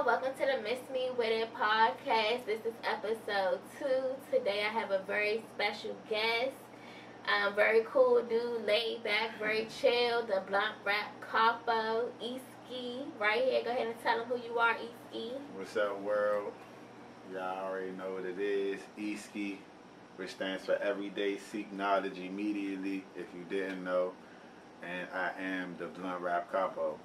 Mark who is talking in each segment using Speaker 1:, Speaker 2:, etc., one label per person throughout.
Speaker 1: welcome to the Miss Me With It podcast. This is episode 2. Today I have a very special guest. Very cool dude, laid back, very chill, the blunt rap capo, Eski. Right here, go ahead and tell him who you are, Eski.
Speaker 2: What's up, world? Y'all already know what it is. Eski, which stands for Everyday Seek Knowledge Immediately, if you didn't know. And I am the blunt rap capo.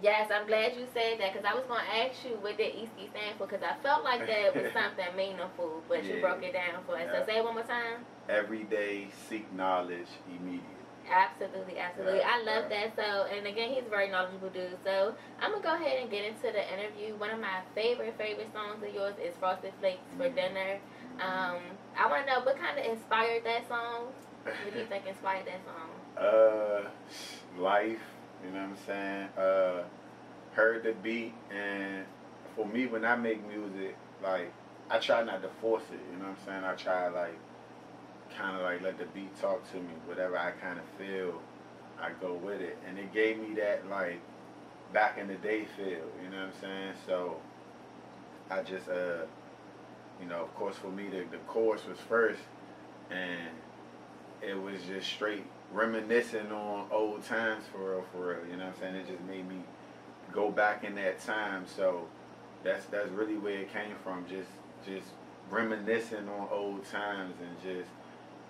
Speaker 1: Yes, I'm glad you said that because I was going to ask you what did Eski stand for because I felt like that was something meaningful, but you broke it down for us. So say it one more time.
Speaker 2: Everyday Seek Knowledge Immediately.
Speaker 1: Absolutely. I love that. So, and again, he's a very knowledgeable dude. So, I'm going to go ahead and get into the interview. One of my favorite songs of yours is Frosted Flakes for Dinner. I want to know what kind of inspired that song? What do you think inspired that song?
Speaker 2: Life. You know what I'm saying? Heard the beat, and for me, when I make music, like, I try not to force it, you know what I'm saying? I try, like, kind of, like, let the beat talk to me. Whatever I kind of feel, I go with it. And it gave me that, like, back in the day feel, you know what I'm saying? So, I just, you know, of course, for me, the chorus was first, and it was just straight reminiscing on old times for real, you know what I'm saying? It just made me go back in that time. So that's really where it came from, just reminiscing on old times and just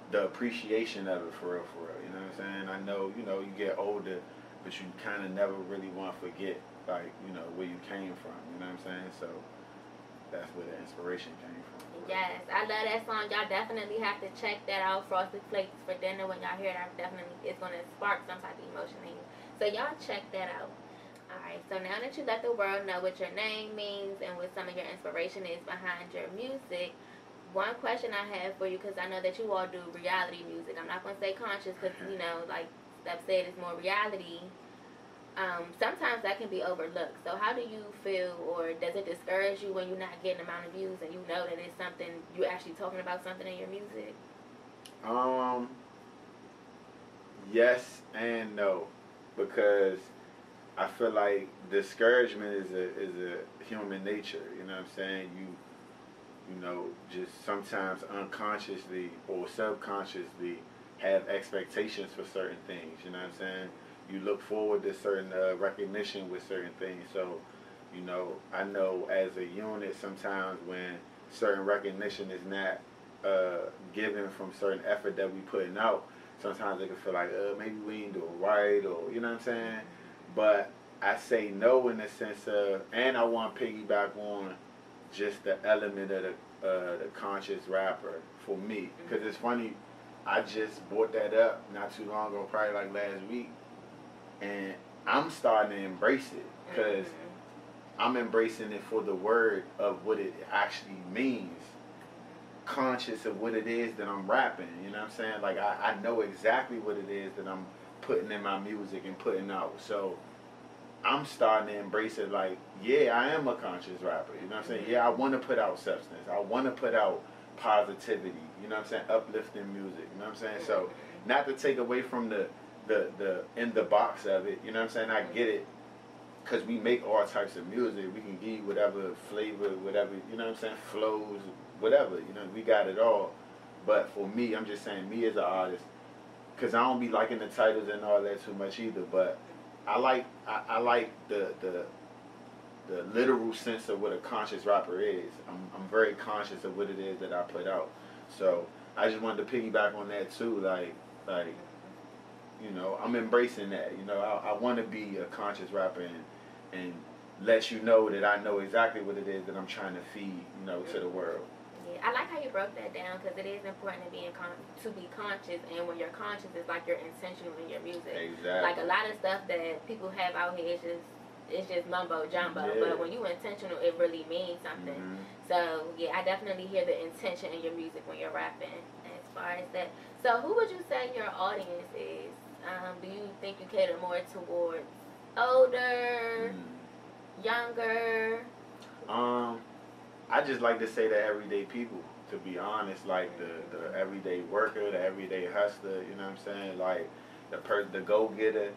Speaker 2: the appreciation of it for real, you know what I'm saying? I know, you know, you get older, but you kind of never really want to forget, like, you know, where you came from, you know what I'm saying? So that's where the inspiration came from.
Speaker 1: Yes, I love that song. Y'all definitely have to check that out, Frosted Flakes for Dinner. When y'all hear it, it's going to spark some type of emotion in you. So y'all check that out. Alright, so now that you let the world know what your name means and what some of your inspiration is behind your music, one question I have for you, because I know that you all do reality music. I'm not going to say conscious because, you know, like Steph said, it's more reality. Sometimes that can be overlooked. So how do you feel, or does it discourage you when you're not getting the amount of views and you know that it's something, you're actually talking about something in your music?
Speaker 2: Yes and no, because I feel like discouragement is a human nature, you know what I'm saying? You know, just sometimes unconsciously or subconsciously have expectations for certain things, you know what I'm saying? You look forward to certain recognition with certain things. So, you know, I know as a unit sometimes when certain recognition is not given from certain effort that we putting out, sometimes it can feel like maybe we ain't doing right, or, you know what I'm saying? But I say no in the sense of, and I want to piggyback on just the element of the conscious rapper for me, because it's funny, I just brought that up not too long ago, probably like last week. And I'm starting to embrace it because I'm embracing it for the word of what it actually means. Conscious of what it is that I'm rapping, you know what I'm saying? Like I know exactly what it is that I'm putting in my music and putting out. So I'm starting to embrace it like, yeah, I am a conscious rapper, you know what I'm saying? Yeah, I want to put out substance. I want to put out positivity, you know what I'm saying? Uplifting music, you know what I'm saying? So not to take away from the in the box of it, you know what I'm saying? I get it, because we make all types of music. We can give you whatever flavor, whatever, you know what I'm saying, flows, whatever, you know, we got it all. But for me, I'm just saying, me as an artist, because I don't be liking the titles and all that too much either, but I like the literal sense of what a conscious rapper is. I'm very conscious of what it is that I put out. So I just wanted to piggyback on that too, like you know, I'm embracing that. You know, I want to be a conscious rapper and let you know that I know exactly what it is that I'm trying to feed, you know, to the world.
Speaker 1: Yeah, I like how you broke that down, because it is important to be conscious, and when you're conscious, it's like you're intentional in your music.
Speaker 2: Exactly.
Speaker 1: Like a lot of stuff that people have out here it's just mumbo jumbo, but when you intentional, it really means something. So yeah, I definitely hear the intention in your music when you're rapping. As far as that, so who would you say your audience is? Do you think you cater more towards older, younger?
Speaker 2: I just like to say the everyday people, to be honest, like the everyday worker, the everyday hustler, you know what I'm saying? Like the go-getter,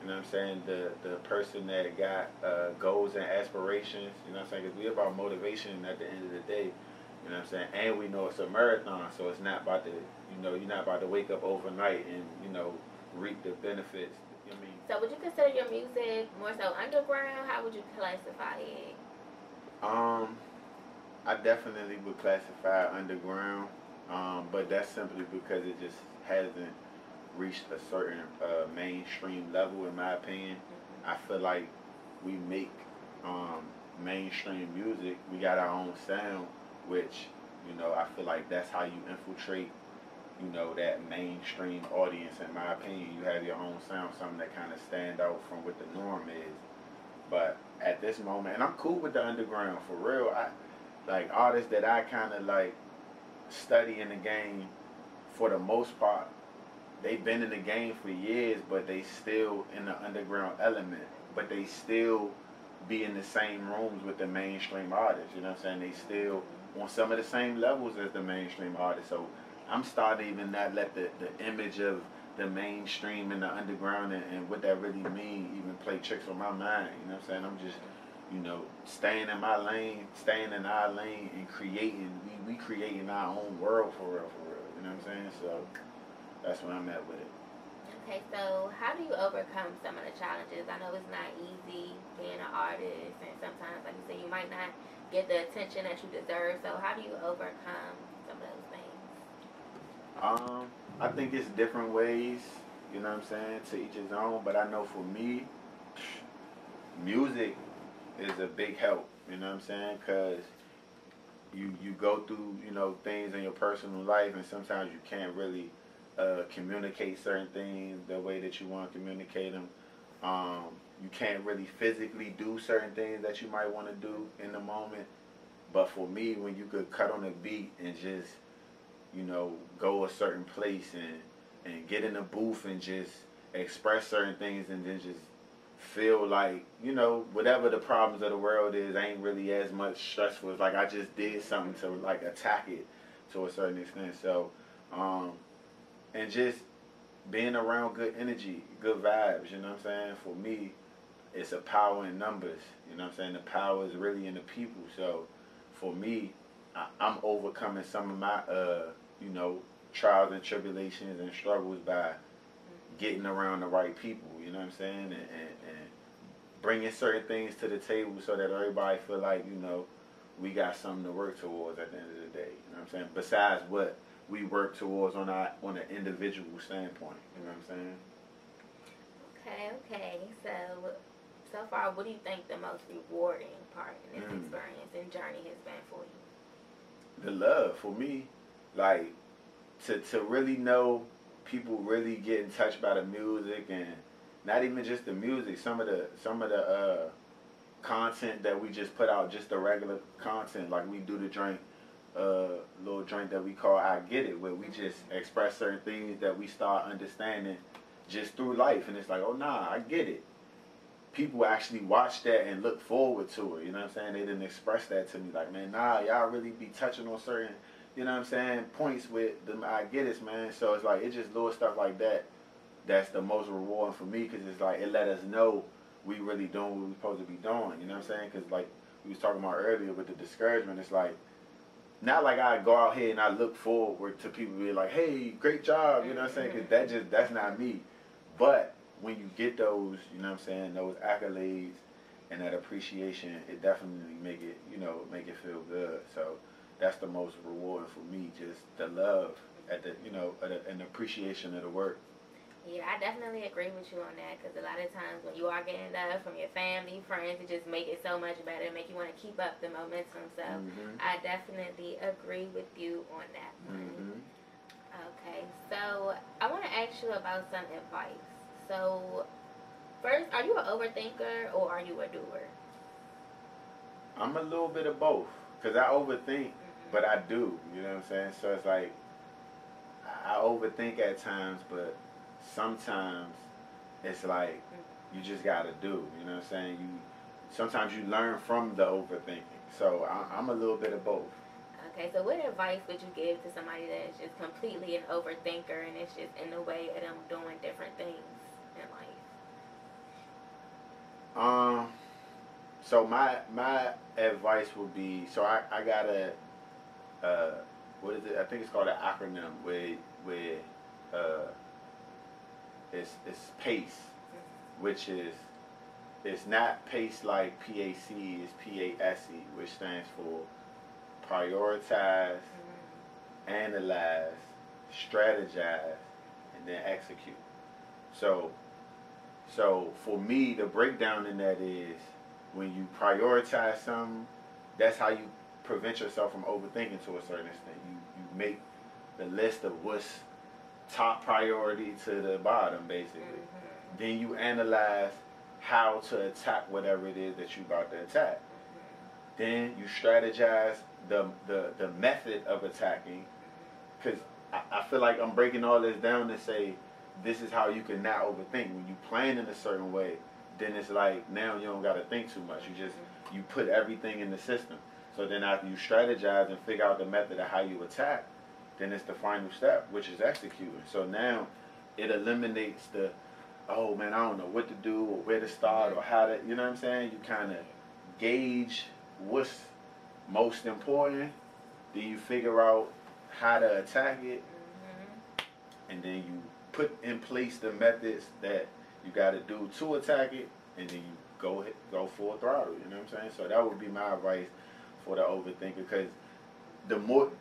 Speaker 2: You know what I'm saying? The person that got goals and aspirations. You know what I'm saying? Because we about motivation at the end of the day. You know what I'm saying? And we know it's a marathon, so it's not about to, you're not about to wake up overnight and, reap the benefits. You know what I mean?
Speaker 1: So would you consider your music more so underground? How would you classify it?
Speaker 2: I definitely would classify it underground, but that's simply because it just hasn't reached a certain mainstream level, in my opinion. I feel like we make mainstream music. We got our own sound, which I feel like that's how you infiltrate that mainstream audience. In my opinion, you have your own sound, something that kind of stand out from what the norm is. But at this moment, and I'm cool with the underground for real. I like artists that I kind of like study in the game. For the most part, they've been in the game for years, but they still in the underground element. But they still be in the same rooms with the mainstream artists. You know what I'm saying? They still on some of the same levels as the mainstream artists. So I'm starting to even not let the image of the mainstream and the underground and what that really mean even play tricks on my mind. You know what I'm saying? I'm just, staying in my lane, staying in our lane and creating. We creating our own world for real, for real. You know what I'm saying? So that's where I'm at with it.
Speaker 1: Okay, so how do you overcome some of the challenges? I know it's not easy being an artist, and sometimes, like you said, you might not get the attention that you deserve. So how do you overcome some of those things?
Speaker 2: I think it's different ways, you know what I'm saying, to each his own, but I know for me, music is a big help, you know what I'm saying, because you go through, things in your personal life, and sometimes you can't really communicate certain things the way that you want to communicate them. You can't really physically do certain things that you might want to do in the moment, but for me, when you could cut on a beat and just go a certain place and get in a booth and just express certain things and then just feel like, whatever the problems of the world is ain't really as much stressful. It's like I just did something to like attack it to a certain extent. So, and just being around good energy, good vibes, you know what I'm saying? For me, it's a power in numbers, you know what I'm saying? The power is really in the people. So for me, I'm overcoming some of my, trials and tribulations and struggles by getting around the right people, you know what I'm saying? And bringing certain things to the table so that everybody feel like, we got something to work towards at the end of the day, you know what I'm saying? Besides what we work towards on an individual standpoint, you know what I'm saying?
Speaker 1: Okay. So far, what do you think the most rewarding part in this experience and journey has been for you?
Speaker 2: The love, for me, like, to really know people really getting touched by the music, and not even just the music, some of the content that we just put out, just the regular content, like we do the drink, little drink that we call I Get It, where we just express certain things that we start understanding just through life, and it's like, oh nah, I get it. People actually watch that and look forward to it, you know what I'm saying? They didn't express that to me, like, man, nah, y'all really be touching on certain, you know what I'm saying, points with them I Get It, man. So it's like, it's just little stuff like that that's the most rewarding for me, because it's like, it let us know we really doing what we supposed to be doing, you know what I'm saying? Because like we was talking about earlier with the discouragement, it's like, not like I go out here and I look forward to people being like, hey, great job, you know what I'm saying? Because that's not me. But when you get those, you know what I'm saying, those accolades and that appreciation, it definitely make it, make it feel good. So that's the most rewarding for me, just the love at the, and the appreciation of the work.
Speaker 1: Yeah, I definitely agree with you on that, because a lot of times when you are getting love from your family, friends, it just make it so much better, make you want to keep up the momentum. So I definitely agree with you on that one. Okay, so I want to ask you about some advice. So first, are you an overthinker or are you a doer?
Speaker 2: I'm a little bit of both, because I overthink, but I do, you know what I'm saying? So it's like, I overthink at times, but sometimes it's like you just gotta do, you know what I'm saying? Sometimes you learn from the overthinking. So I'm a little bit of both.
Speaker 1: Okay, so what advice would you give to somebody that is just completely an overthinker and it's just in the way of them doing different things in life?
Speaker 2: So my advice would be, so I got a what is it? I think it's called an acronym where it's PACE, which is, it's not PACE like PAC, it's PASE, which stands for prioritize, analyze, strategize, and then execute. So for me, the breakdown in that is, when you prioritize something, that's how you prevent yourself from overthinking to a certain extent. You make the list of what's top priority to the bottom, basically. Then you analyze how to attack whatever it is that you about to attack. Then you strategize the method of attacking, because I feel like I'm breaking all this down to say this is how you can not overthink. When you plan in a certain way, then it's like now you don't got to think too much. You just you put everything in the system. So then after you strategize and figure out the method of how you attack, then it's the final step, which is executing. So now it eliminates the, oh man, I don't know what to do or where to start or how to, you know what I'm saying? You kind of gauge what's most important, then you figure out how to attack it, and then you put in place the methods that you got to do to attack it, and then you go full throttle, you know what I'm saying? So that would be my advice for the overthinker, because the more,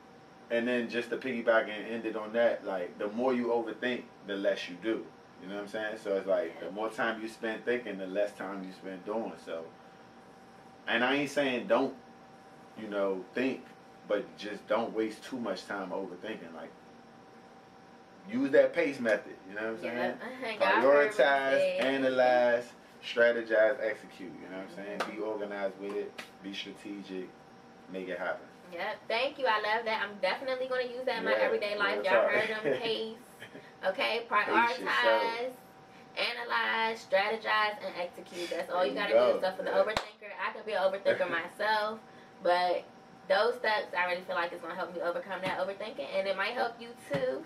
Speaker 2: and then just to piggyback and end it on that, like the more you overthink, the less you do. You know what I'm saying? So it's like the more time you spend thinking, the less time you spend doing. So, and I ain't saying don't, you know, think, but just don't waste too much time overthinking. Like, use that PACE method. You know what I'm saying? Prioritize, analyze, strategize, execute. You know what I'm saying? Be organized with it. Be strategic. Make it happen.
Speaker 1: Yep. Thank you. I love that. I'm definitely going to use that in my everyday life. Y'all heard them. PACE. Okay. Prioritize, analyze, strategize, and execute. That's all you got to do. So for the overthinker, I can be an overthinker myself, but those steps, I really feel like it's going to help me overcome that overthinking, and it might help you too.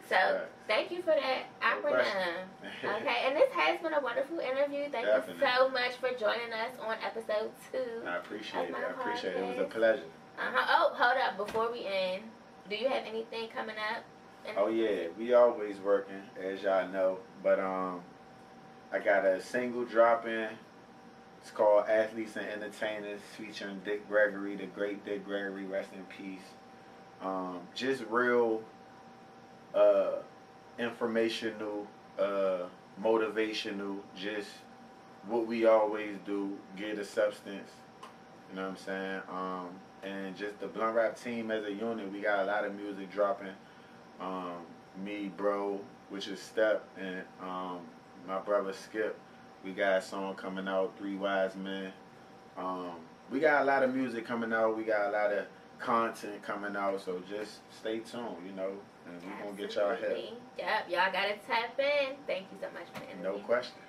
Speaker 1: So thank you for that acronym. Okay, and this has been a wonderful interview. Thank you so much for joining us on episode 2.
Speaker 2: I appreciate it. I appreciate it. It was a pleasure.
Speaker 1: Oh, hold up. Before we end, do you have anything coming up?
Speaker 2: Oh yeah, we always working, as y'all know. But I got a single dropping. It's called Athletes and Entertainers, featuring Dick Gregory, the great Dick Gregory, rest in peace. Just real informational, motivational, just what we always do, get a substance, you know what I'm saying? And just the Blunt Rap team as a unit, we got a lot of music dropping. Me, Bro, which is Step, and my brother Skip. We got a song coming out, 3 Wise Men. We got a lot of music coming out. We got a lot of content coming out. So just stay tuned, you know, and we're going to get y'all help.
Speaker 1: Yep, y'all got to tap in. Thank you so much for the interview.
Speaker 2: No question.